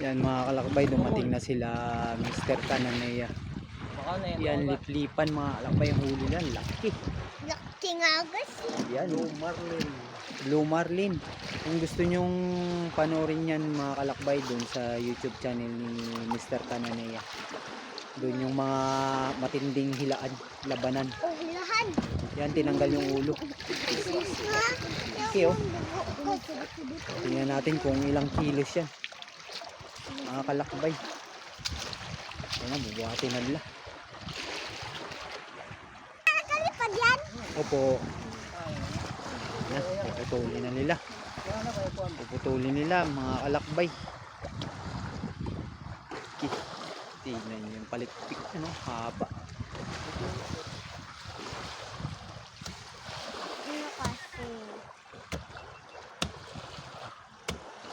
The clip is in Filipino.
Yan mga kalakbay, dumating na sila Mr. Kananea. Yan, liplipan mga kalakbay, yung huli lang, laki. Laki nga kasi. Yan, Blue Marlin. Kung gusto nyong panoorin yan mga kalakbay, dun sa YouTube channel ni Mr. Kananea. Doon yung mga matinding hilaan, labanan. Oh, hilahan. Yan, tinanggal yung ulo. Okay, oh. Tingnan natin kung ilang kilos yan. Mga kalakbay. Ayan, bubuhatin na nila. Kalipad yan? Opo. Ayan, puputulin na nila. Puputulin nila mga kalakbay. Okay. Tingnan nyo yung palikpik, ano, haba.